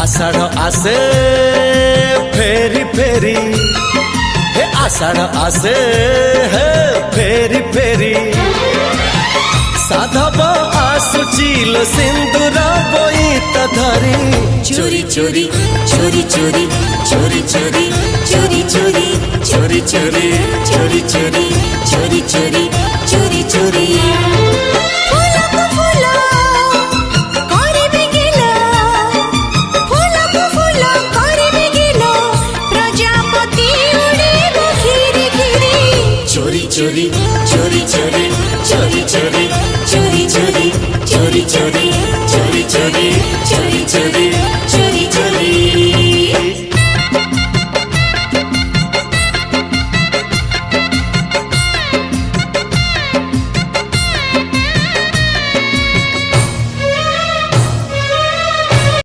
आषाढ़ आसे फेरी फेरी हे आषाढ़ आसे हे फेरी फेरी साधब आसुचिल सिंदूर बोईत धरी चोरी चोरी चोरी चोरी चोरी चोरी चोरी चोरी चोरी चोरी चोरी चोरी चोरी चोरी चोरी चोरी